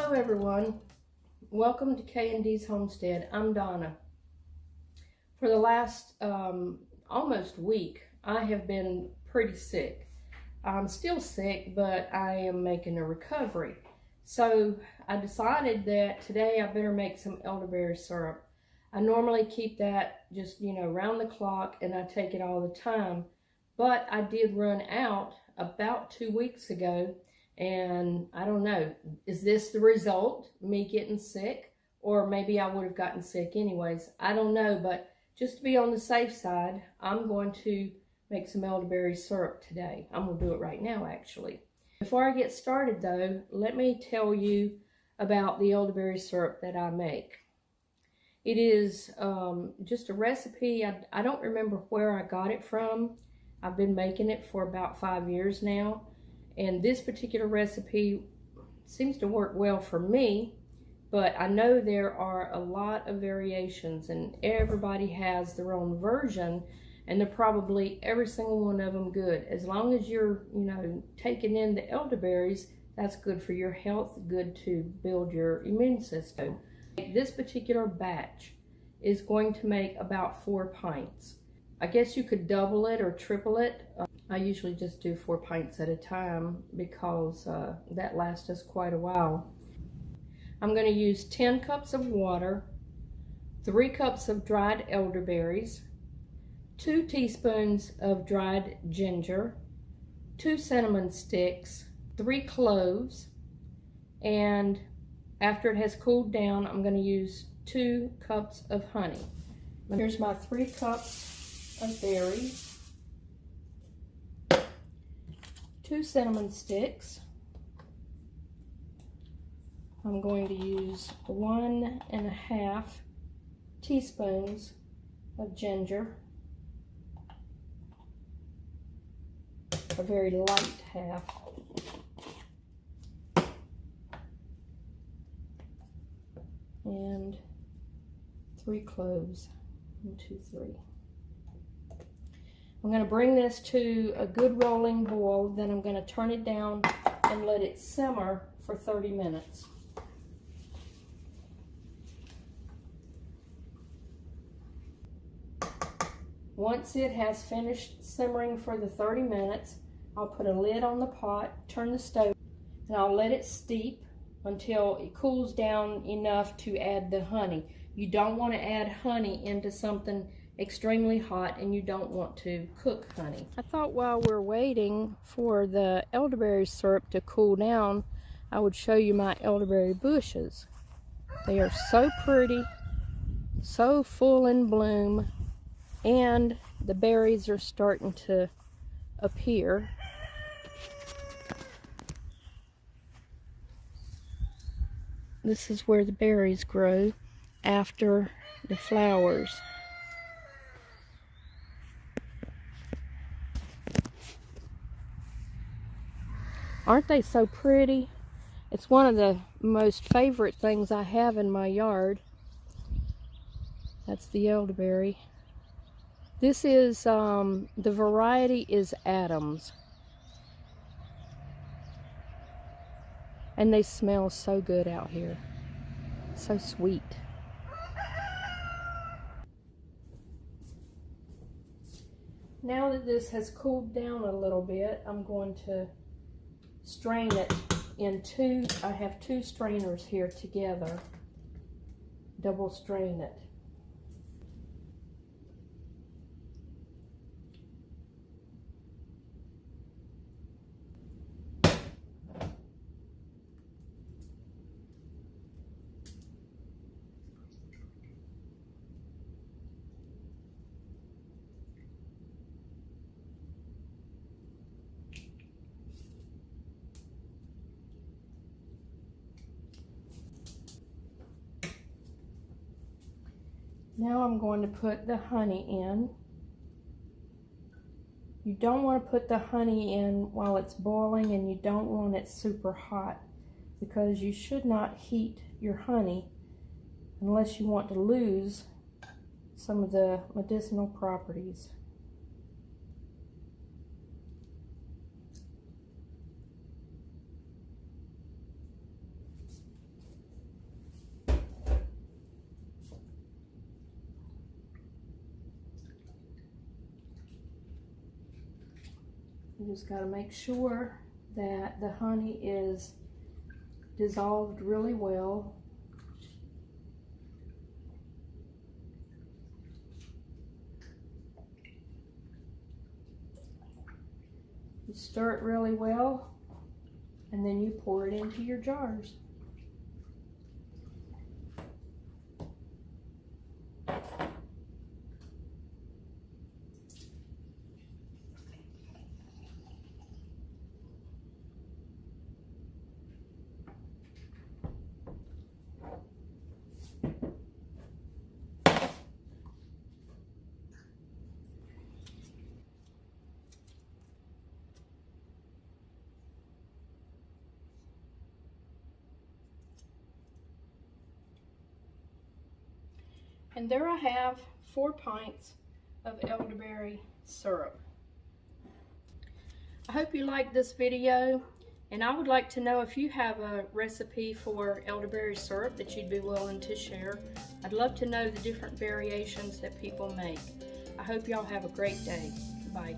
Hello everyone, welcome to K&D's Homestead. I'm Donna. For the last almost week, I have been pretty sick. I'm still sick, but I am making a recovery. So I decided that today I better make some elderberry syrup. I normally keep that just, round the clock, and I take it all the time. But I did run out about 2 weeks ago. And I don't know, is this the result, me getting sick? Or maybe I would have gotten sick anyways. I don't know, but just to be on the safe side, I'm going to make some elderberry syrup today. I'm going to do it right now, actually. Before I get started, though, let me tell you about the elderberry syrup that I make. It is just a recipe. I don't remember where I got it from. I've been making it for about 5 years now. And this particular recipe seems to work well for me, but I know there are a lot of variations and everybody has their own version, and they're probably every single one of them good. As long as you're, taking in the elderberries, that's good for your health, good to build your immune system. This particular batch is going to make about 4 pints. I guess you could double it or triple it. I usually just do 4 pints at a time because that lasts us quite a while. I'm going to use 10 cups of water, 3 cups of dried elderberries, 2 teaspoons of dried ginger, 2 cinnamon sticks, 3 cloves, and after it has cooled down, I'm going to use 2 cups of honey. Here's my 3 cups of berries. 2 cinnamon sticks. I'm going to use 1.5 teaspoons of ginger, a very light half, and 3 cloves. 1, 2, 3. I'm going to bring this to a good rolling boil, then I'm going to turn it down and let it simmer for 30 minutes. Once it has finished simmering for the 30 minutes, I'll put a lid on the pot, turn the stove, and I'll let it steep until it cools down enough to add the honey. You don't want to add honey into something extremely hot, and you don't want to cook honey. I thought while we're waiting for the elderberry syrup to cool down, I would show you my elderberry bushes. They are so pretty, so full in bloom, and the berries are starting to appear. This is where the berries grow after the flowers. Aren't they so pretty? It's one of the most favorite things I have in my yard. That's the elderberry. This is, the variety is Adams. And they smell so good out here. So sweet. Now that this has cooled down a little bit, I'm going to strain it in I have 2 strainers here together. Double strain it. Now I'm going to put the honey in. You don't want to put the honey in while it's boiling, and you don't want it super hot, because you should not heat your honey unless you want to lose some of the medicinal properties. You just got to make sure that the honey is dissolved really well. You stir it really well, and then you pour it into your jars. And there I have 4 pints of elderberry syrup. I hope you liked this video, and I would like to know if you have a recipe for elderberry syrup that you'd be willing to share. I'd love to know the different variations that people make. I hope y'all have a great day. Bye.